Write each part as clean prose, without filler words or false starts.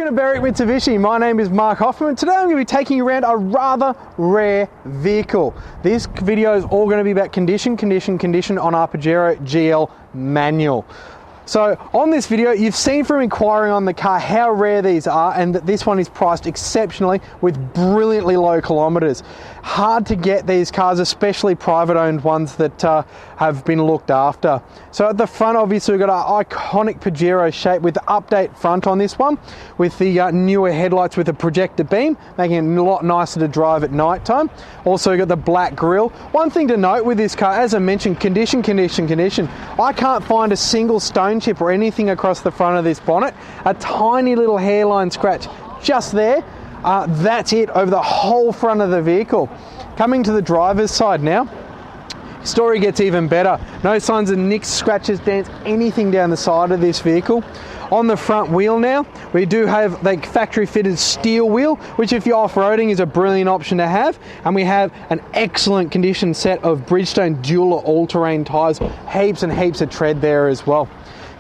Welcome to Berwick Mitsubishi. My name is Mark Hoffman. Today I'm going to be taking you around a rather rare vehicle. This video is all going to be about condition on our Pajero GL manual. So on this video, you've seen from inquiring on the car how rare these are and that this one is priced exceptionally with brilliantly low kilometres. Hard to get these cars, especially private owned ones that have been looked after. So at the front, obviously we've got our iconic Pajero shape with the update front on this one, with the newer headlights with a projector beam, making it a lot nicer to drive at night time. Also we've got the black grille. One thing to note with this car, as I mentioned, condition. I can't find a single stone chip or anything across the front of this bonnet. A tiny little hairline scratch just there. That's it over the whole front of the vehicle. Coming to the driver's side now, story gets even better. No signs of nicks, scratches, dents, anything down the side of this vehicle. On the front wheel now, we do have the factory fitted steel wheel, which if you're off-roading is a brilliant option to have. And we have an excellent condition set of Bridgestone dual all-terrain tyres, heaps and heaps of tread there as well.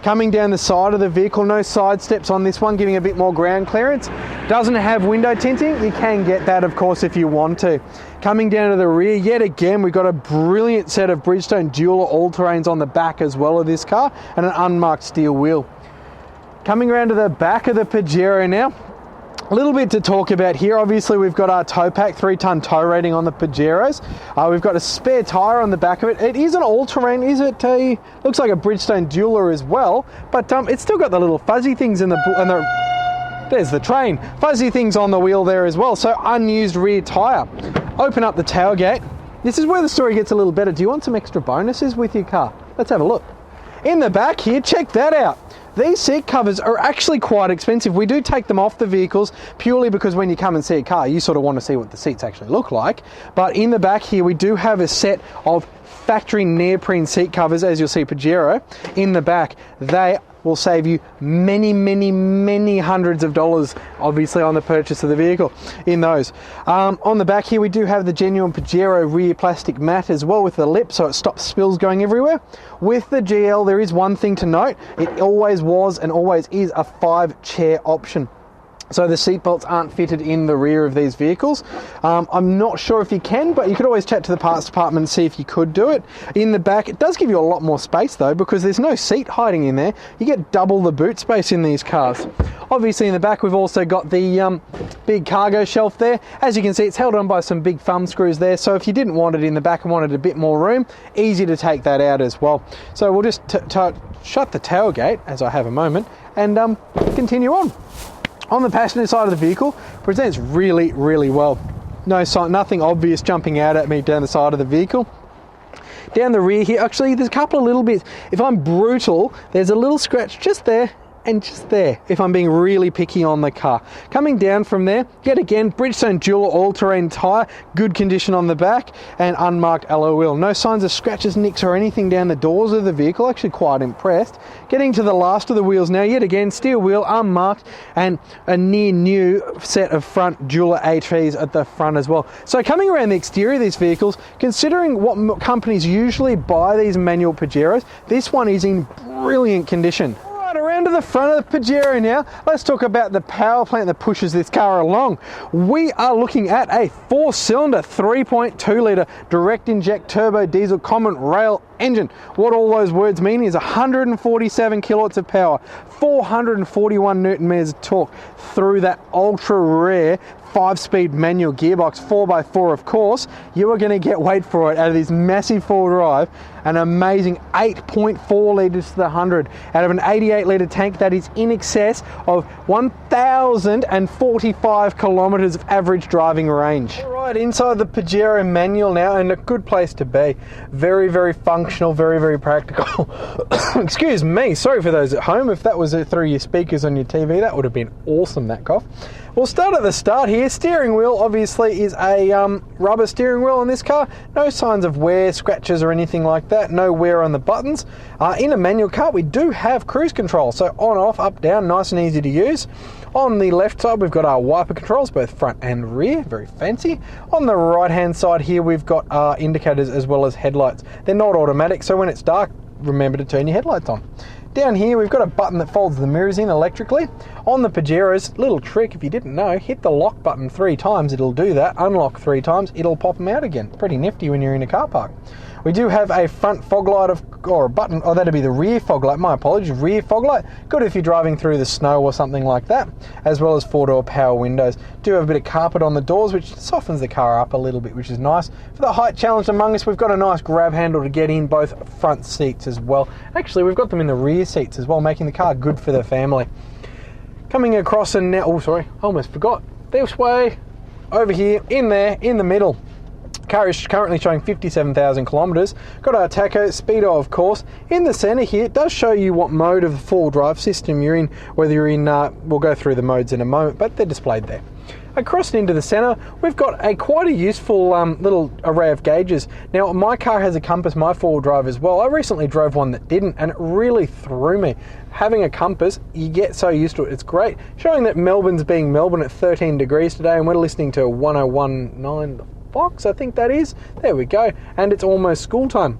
Coming down the side of the vehicle, no side steps on this one, giving a bit more ground clearance. Doesn't have window tinting. You can get that, of course, if you want to. Coming down to the rear, yet again, we've got a brilliant set of Bridgestone dual all-terrains on the back as well of this car, and an unmarked steel wheel. Coming around to the back of the Pajero now, a little bit to talk about here. Obviously we've got our tow pack, 3-ton tow rating on the Pajeros. We've got a spare tyre on the back of it. It is an all-terrain, is it? Looks like a Bridgestone dualer as well, but it's still got the little fuzzy things in the there's the train. Fuzzy things on the wheel there as well, so unused rear tyre. Open up the tailgate. This is where the story gets a little better. Do you want some extra bonuses with your car? Let's have a look. In the back here, check that out. These seat covers are actually quite expensive. We do take them off the vehicles purely because when you come and see a car, you sort of want to see what the seats actually look like. But in the back here, we do have a set of factory neoprene seat covers, as you'll see Pajero. In the back, they will save you many hundreds of dollars, obviously, on the purchase of the vehicle in those. On the back here, we do have the genuine Pajero rear plastic mat as well with the lip, so it stops spills going everywhere. With the GL, there is one thing to note. It always was and always is a 5-chair option. So the seat belts aren't fitted in the rear of these vehicles. I'm not sure if you can, but you could always chat to the parts department and see if you could do it. In the back, it does give you a lot more space though, because there's no seat hiding in there. You get double the boot space in these cars. Obviously in the back, we've also got the big cargo shelf there. As you can see, it's held on by some big thumb screws there. So if you didn't want it in the back and wanted a bit more room, easy to take that out as well. So we'll just shut the tailgate, as I have a moment, and continue on. On the passenger side of the vehicle, presents really well. Nothing obvious jumping out at me down the side of the vehicle. Down the rear here, actually there's a couple of little bits. If I'm brutal, there's a little scratch just there and just there, if I'm being really picky on the car. Coming down from there, yet again, Bridgestone dual all-terrain tyre, good condition on the back, and unmarked alloy wheel. No signs of scratches, nicks, or anything down the doors of the vehicle. Actually quite impressed. Getting to the last of the wheels now, yet again, steel wheel, unmarked, and a near new set of front dual HVs at the front as well. So coming around the exterior of these vehicles, considering what companies usually buy these manual Pajeros, this one is in brilliant condition. Around to the front of the Pajero now, let's talk about the power plant that pushes this car along. We are looking at a 4-cylinder 3.2 litre direct inject turbo diesel common rail engine. What all those words mean is 147 kilowatts of power, 441 newton meters of torque through that ultra rare 5-speed manual gearbox, 4x4 of course. You are going to get, wait for it, out of this massive 4-drive, an amazing 8.4 litres to the 100 out of an 88 litre tank that is in excess of 1,045 kilometres of average driving range. Alright, inside the Pajero manual now, and a good place to be. Very functional, very practical. Excuse me, sorry for those at home. If that was through your speakers on your TV, that would have been awesome, that cough. We'll start at the start here. Steering wheel obviously is a rubber steering wheel in this car. No signs of wear, scratches or anything like that. No wear on the buttons. In a manual car we do have cruise control, so on, off, up, down, nice and easy to use. On the left side we've got our wiper controls, both front and rear, very fancy. On the right hand side here we've got our indicators as well as headlights. They're not automatic, so when it's dark, remember to turn your headlights on. Down here we've got a button that folds the mirrors in electrically. On the Pajeros, little trick if you didn't know, hit the lock button 3 times, it'll do that. Unlock 3 times, it'll pop them out again. Pretty nifty when you're in a car park. We do have a front fog light, or a button, oh that'd be the rear fog light, my apologies, rear fog light. Good if you're driving through the snow or something like that, as well as 4-door power windows. Do have a bit of carpet on the doors, which softens the car up a little bit, which is nice. For the height challenge among us, we've got a nice grab handle to get in both front seats as well. Actually, we've got them in the rear seats as well, making the car good for the family. Coming across and now, oh sorry, I almost forgot. This way, over here, in there, in the middle. Car is currently showing 57,000 kilometres. Got our tacho, speedo of course. In the centre here, it does show you what mode of the 4-wheel drive system you're in, whether you're in, we'll go through the modes in a moment, but they're displayed there. Across into the centre, we've got quite a useful little array of gauges. Now, my car has a compass, my 4-wheel drive as well. I recently drove one that didn't, and it really threw me. Having a compass, you get so used to it, it's great. Showing that Melbourne's being Melbourne at 13 degrees today, and we're listening to 1019 Fox, I think that is. There we go. And it's almost school time.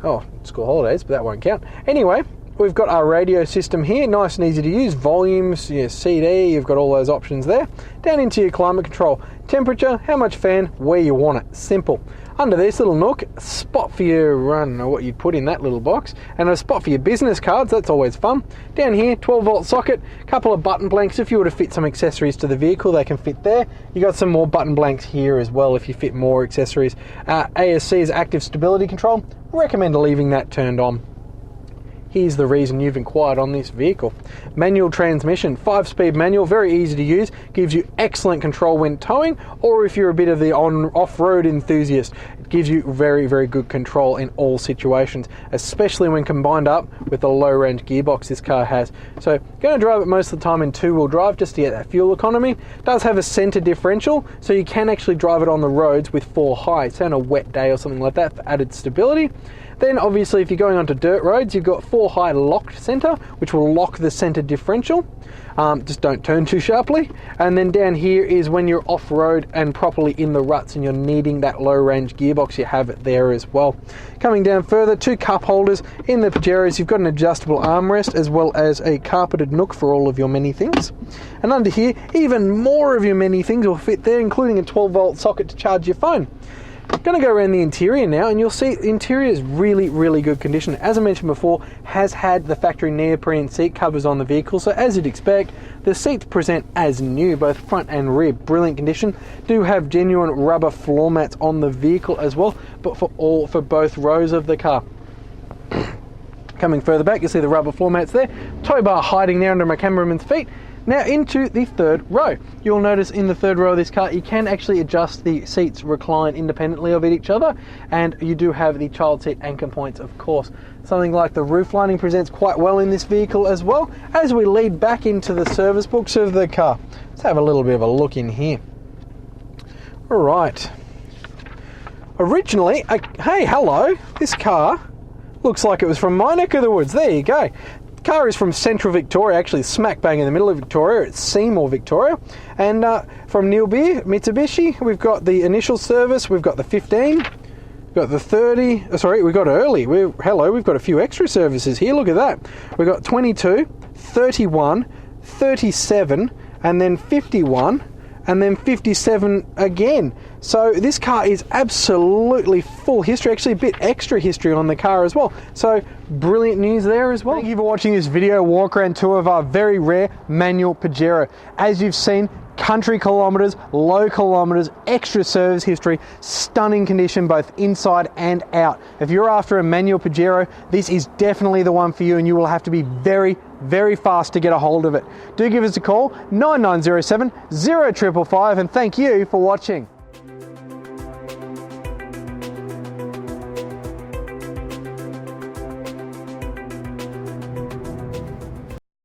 Oh, school holidays, but that won't count. Anyway, we've got our radio system here, nice and easy to use. Volumes, your CD, you've got all those options there. Down into your climate control. Temperature, how much fan, where you want it. Simple. Under this little nook, a spot for your, I don't know what you'd put in that little box, and a spot for your business cards, that's always fun. Down here, 12-volt socket, couple of button blanks. If you were to fit some accessories to the vehicle, they can fit there. You got some more button blanks here as well if you fit more accessories. ASC is active stability control. Recommend leaving that turned on. Here's the reason you've inquired on this vehicle. Manual transmission, 5-speed manual, very easy to use, gives you excellent control when towing, or if you're a bit of the off-road enthusiast, it gives you very, very good control in all situations, especially when combined up with the low-range gearbox this car has. So, going to drive it most of the time in 2-wheel drive just to get that fuel economy. It does have a centre differential, so you can actually drive it on the roads with 4 high, so on a wet day or something like that for added stability. Then obviously if you're going onto dirt roads, you've got 4 high locked centre, which will lock the centre differential. Just don't turn too sharply. And then down here is when you're off-road and properly in the ruts and you're needing that low-range gearbox, you have it there as well. Coming down further, 2 cup holders. In the Pajeros, you've got an adjustable armrest as well as a carpeted nook for all of your many things. And under here, even more of your many things will fit there, including a 12-volt socket to charge your phone. I'm going to go around the interior now, and you'll see the interior is really, really good condition. As I mentioned before, has had the factory neoprene seat covers on the vehicle, so as you'd expect, the seats present as new, both front and rear. Brilliant condition. Do have genuine rubber floor mats on the vehicle as well, but for both rows of the car. Coming further back, you'll see the rubber floor mats there. Tow bar hiding there under my cameraman's feet. Now into the 3rd row. You'll notice in the 3rd row of this car, you can actually adjust the seats recline independently of each other, and you do have the child seat anchor points, of course. Something like the roof lining presents quite well in this vehicle as well. As we lead back into the service books of the car, let's have a little bit of a look in here. All right. Originally, hey, hello, this car looks like it was from my neck of the woods. There you go. Car is from central Victoria, actually smack bang in the middle of Victoria. It's Seymour, Victoria. And from Neil Beer, Mitsubishi, we've got the initial service, we've got the 15, we've got the 30, sorry, we got early. We've got a few extra services here, look at that. We've got 22, 31, 37, and then 51, and then 57 again. So this car is absolutely full history, actually a bit extra history on the car as well. So brilliant news there as well. Thank you for watching this video walk around tour of our very rare manual Pajero. As you've seen, country kilometres, low kilometres, extra service history, stunning condition both inside and out. If you're after a manual Pajero, this is definitely the one for you, and you will have to be very, very fast to get a hold of it. Do give us a call, 9907 0555, and thank you for watching.